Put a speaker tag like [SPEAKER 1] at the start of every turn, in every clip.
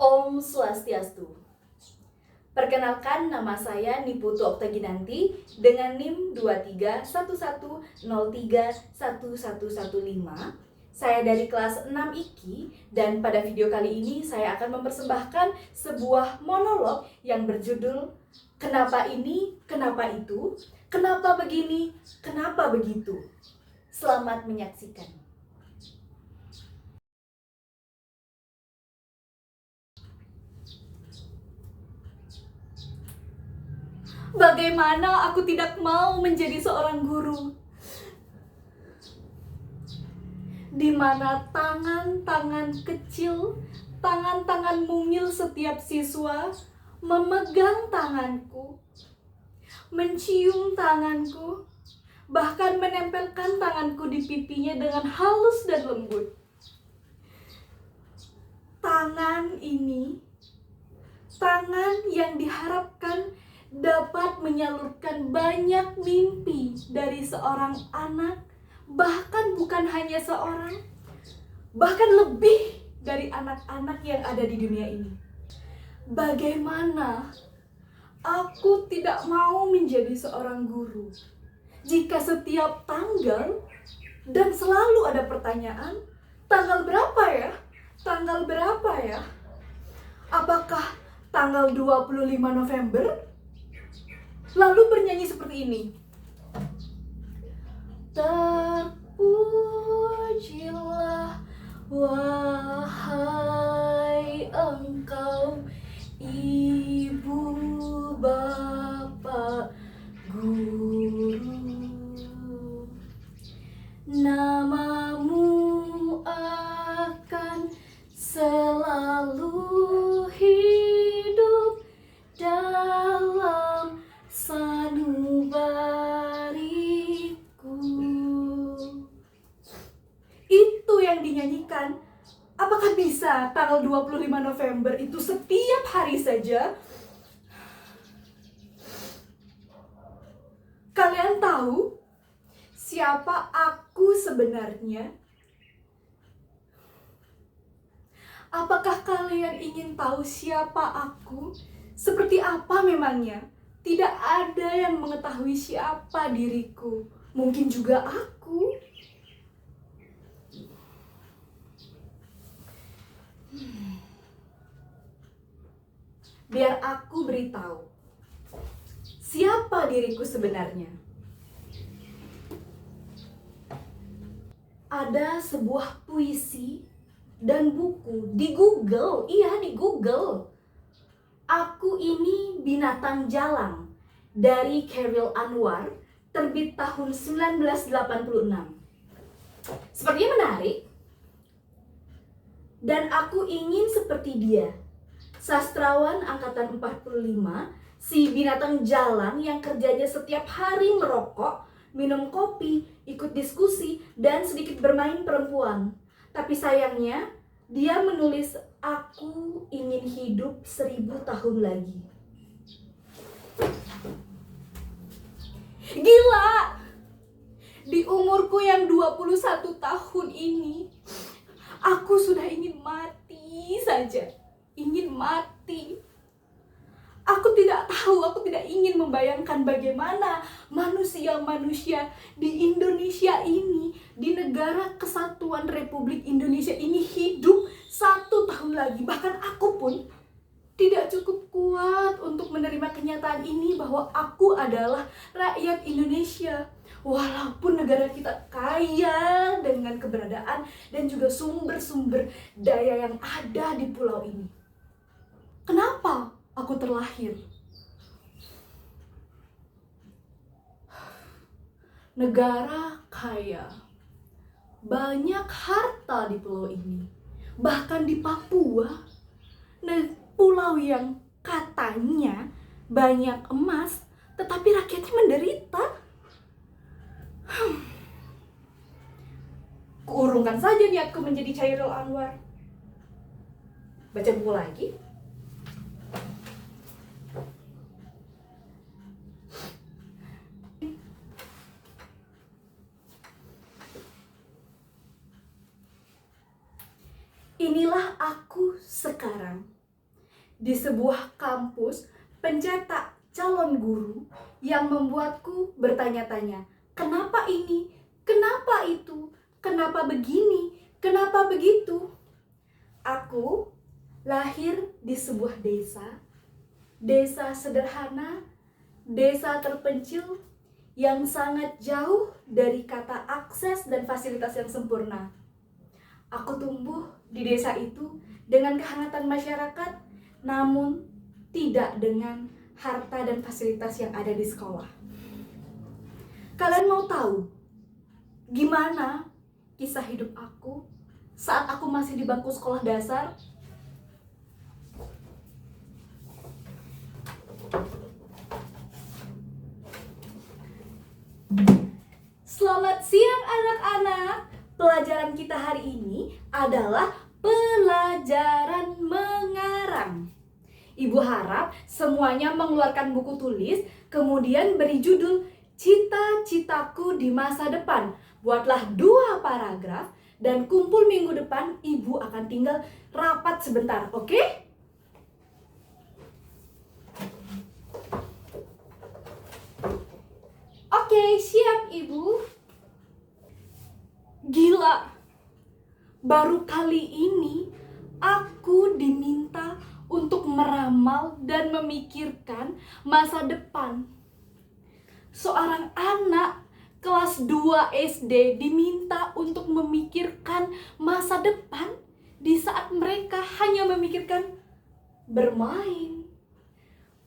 [SPEAKER 1] Om Swastiastu. Perkenalkan, nama saya Niputu Oktaginanti dengan NIM 2311031115. Saya dari kelas 6 IKI dan pada video kali ini saya akan mempersembahkan sebuah monolog yang berjudul Kenapa ini, kenapa itu, kenapa begini, kenapa begitu. Selamat menyaksikan. Bagaimana aku tidak mau menjadi seorang guru? Di mana tangan-tangan kecil, tangan-tangan mungil setiap siswa memegang tanganku, mencium tanganku, bahkan menempelkan tanganku di pipinya dengan halus dan lembut. Tangan ini, tangan yang diharapkan dapat menyalurkan banyak mimpi dari seorang anak, bahkan bukan hanya seorang, bahkan lebih dari anak-anak yang ada di dunia ini. Bagaimana aku tidak mau menjadi seorang guru jika setiap tanggal dan selalu ada pertanyaan, tanggal berapa ya? Tanggal berapa ya? Apakah tanggal 25 November? Lalu bernyanyi seperti ini. Terpujilah wahai engkau, ibu, bapak, guru. Namamu akan selalu hidup dalam sanubariku. Itu yang dinyanyikan. Apakah bisa tanggal 25 November itu setiap hari saja? Kalian tahu siapa aku sebenarnya? Apakah kalian ingin tahu siapa aku? Seperti apa memangnya? Tidak ada yang mengetahui siapa diriku. Mungkin juga aku. Biar aku beritahu siapa diriku sebenarnya. Ada sebuah puisi dan buku di Google. Iya, di Google. Aku Ini Binatang Jalang dari Khairil Anwar, terbit tahun 1986. Sepertinya menarik. Dan aku ingin seperti dia, sastrawan angkatan 45, si binatang jalang yang kerjanya setiap hari merokok, minum kopi, ikut diskusi, dan sedikit bermain perempuan. Tapi sayangnya, dia menulis, aku ingin hidup 1000 tahun lagi. Gila! Di umurku yang 21 tahun ini, aku sudah ingin mati saja. Ingin mati. Aku tidak tahu, aku tidak ingin membayangkan bagaimana manusia-manusia di Indonesia ini, di negara kesatuan Republik Indonesia ini hidup 1 tahun lagi. Bahkan aku pun tidak cukup kuat untuk menerima kenyataan ini bahwa aku adalah rakyat Indonesia. Walaupun negara kita kaya dengan keberadaan dan juga sumber-sumber daya yang ada di pulau ini. Kenapa aku terlahir? Negara kaya, banyak harta di pulau ini. Bahkan di Papua, pulau yang katanya banyak emas, tetapi rakyatnya menderita. Kuurungkan saja niatku menjadi Khairil Anwar. Baca buku lagi. Inilah aku sekarang. di sebuah kampus pencetak calon guru yang membuatku bertanya-tanya, kenapa ini? Kenapa itu? Kenapa begini? Kenapa begitu? Aku lahir di sebuah desa sederhana, desa terpencil yang sangat jauh dari kata akses dan fasilitas yang sempurna. Aku tumbuh di desa itu dengan kehangatan masyarakat, namun tidak dengan harta dan fasilitas yang ada di sekolah. Kalian mau tahu gimana kisah hidup aku saat aku masih di bangku sekolah dasar? Selamat siang anak-anak. Pelajaran kita hari ini adalah pelajaran mengarang. Ibu harap semuanya mengeluarkan buku tulis, kemudian beri judul Cita-citaku di masa depan. Buatlah 2 paragraf dan kumpul minggu depan. Ibu akan tinggal rapat sebentar, oke? Oke, siap Ibu. Gila, baru kali ini aku diminta untuk meramal dan memikirkan masa depan. Seorang anak kelas 2 SD diminta untuk memikirkan masa depan di saat mereka hanya memikirkan bermain,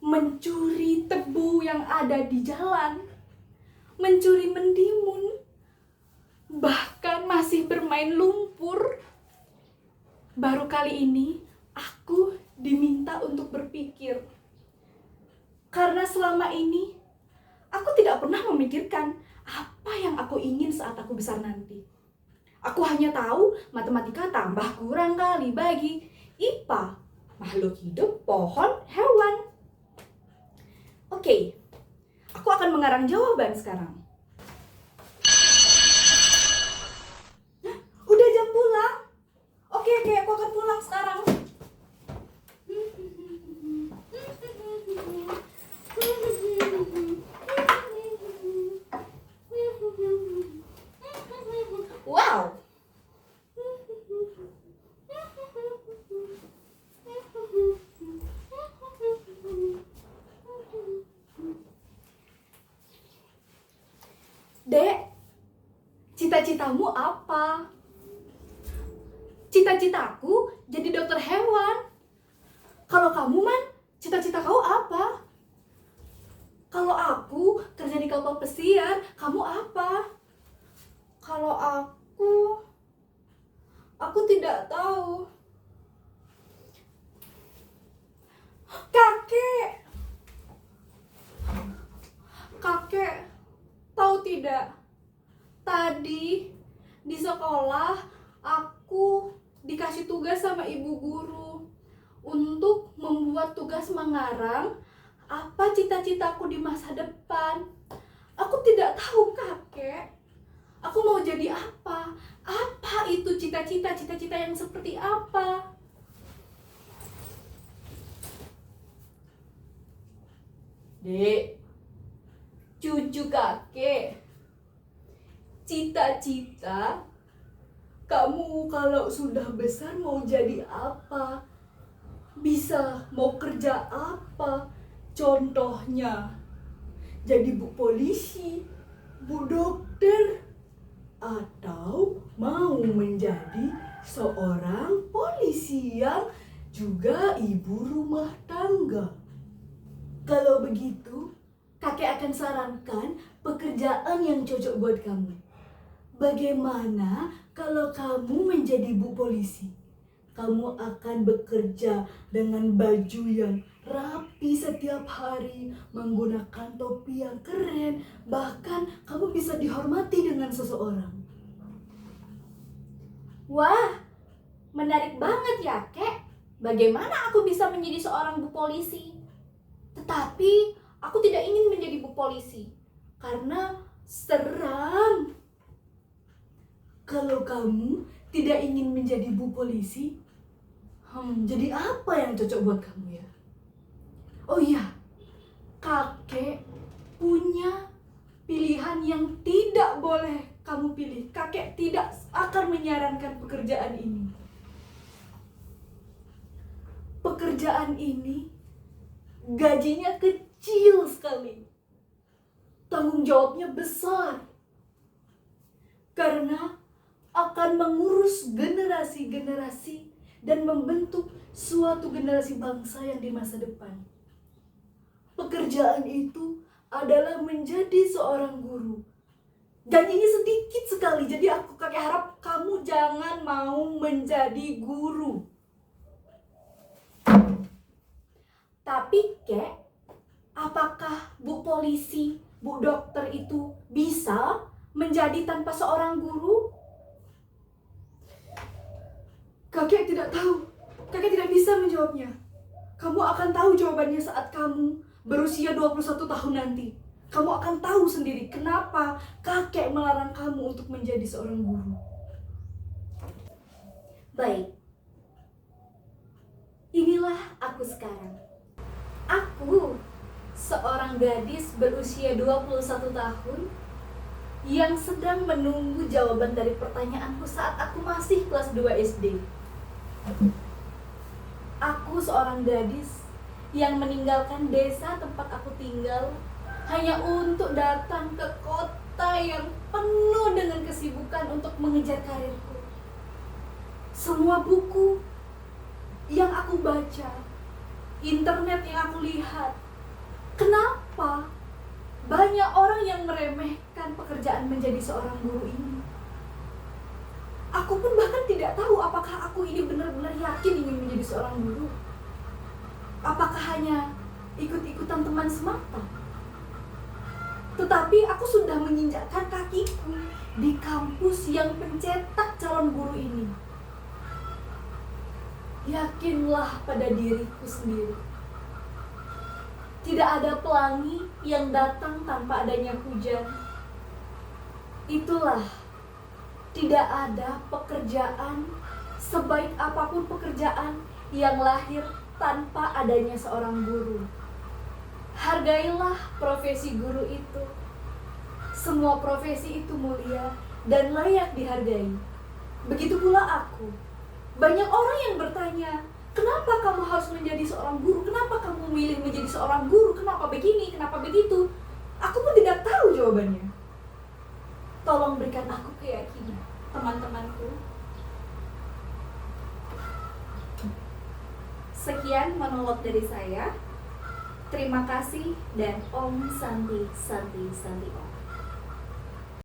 [SPEAKER 1] mencuri tebu yang ada di jalan, mencuri mentimun, bahkan masih bermain lumpur. Baru kali ini aku diminta untuk berpikir. Karena selama ini aku tidak pernah memikirkan apa yang aku ingin saat aku besar nanti. Aku hanya tahu matematika tambah kurang kali bagi, IPA, makhluk hidup, pohon, hewan. Oke, aku akan mengarang jawaban sekarang. Udah jam pulang? Oke, aku akan pulang sekarang. Wow. Dek, cita-citamu apa? Cita-citaku jadi dokter hewan. Kalau kamu, Man, cita-cita kau apa? Kalau aku kerja di kapal pesiar, kamu apa? Kalau aku tidak tahu. Kakek, tahu tidak? Tadi di sekolah aku dikasih tugas sama ibu guru untuk membuat tugas mengarang apa cita-citaku di masa depan. Aku tidak tahu, kakek. Aku mau jadi apa? Apa itu cita-cita yang seperti apa? Dek, cucu kakek, cita-cita kamu kalau sudah besar mau jadi apa? Bisa mau kerja apa? Contohnya, jadi bu polisi, bu dokter, atau mau menjadi seorang polisi yang juga ibu rumah tangga. Kalau begitu, kakek akan sarankan pekerjaan yang cocok buat kamu. Bagaimana kalau kamu menjadi bu polisi? Kamu akan bekerja dengan baju yang rapi setiap hari, menggunakan topi yang keren, bahkan kamu bisa dihormati dengan seseorang. Wah, menarik banget ya, Kek. Bagaimana aku bisa menjadi seorang bu polisi? Tetapi aku tidak ingin menjadi bu polisi karena seram. Kalau kamu tidak ingin menjadi bu polisi, Jadi apa yang cocok buat kamu ya? Oh iya, kakek punya pilihan yang tidak boleh kamu pilih. Kakek tidak akan menyarankan pekerjaan ini. Pekerjaan ini gajinya kecil sekali. Tanggung jawabnya besar. Karena akan mengurus generasi-generasi dan membentuk suatu generasi bangsa yang di masa depan. Pekerjaan itu adalah menjadi seorang guru. Gajinya sedikit sekali, jadi kakek harap kamu jangan mau menjadi guru. Tapi Kek, apakah Bu polisi, Bu dokter itu bisa menjadi tanpa seorang guru? Kakek tidak tahu. Kakek tidak bisa menjawabnya. Kamu akan tahu jawabannya saat kamu berusia 21 tahun nanti. Kamu akan tahu sendiri kenapa kakek melarang kamu untuk menjadi seorang guru. Baik. Inilah aku sekarang. Aku seorang gadis berusia 21 tahun yang sedang menunggu jawaban dari pertanyaanku saat aku masih kelas 2 SD. Aku seorang gadis yang meninggalkan desa tempat aku tinggal hanya untuk datang ke kota yang penuh dengan kesibukan untuk mengejar karirku. Semua buku yang aku baca, internet yang aku lihat, kenapa banyak orang yang meremehkan pekerjaan menjadi seorang guru ini? Aku pun bahkan tidak tahu apakah aku ini benar-benar yakin ingin menjadi seorang guru. Apakah hanya ikut-ikutan teman semata? Tetapi aku sudah menginjakkan kakiku di kampus yang pencetak calon guru ini. Yakinlah pada diriku sendiri. Tidak ada pelangi yang datang tanpa adanya hujan. Itulah, tidak ada pekerjaan sebaik apapun pekerjaan yang lahir tanpa adanya seorang guru. Hargailah profesi guru itu. Semua profesi itu mulia dan layak dihargai. Begitu pula aku. Banyak orang yang bertanya, kenapa kamu harus menjadi seorang guru? Kenapa kamu memilih menjadi seorang guru? Kenapa begini? Kenapa begitu? Aku pun tidak tahu jawabannya. Tolong berikan aku keyakinan, teman-temanku. Sekian monolog dari saya. Terima kasih dan Om Santi Santi Santi Om.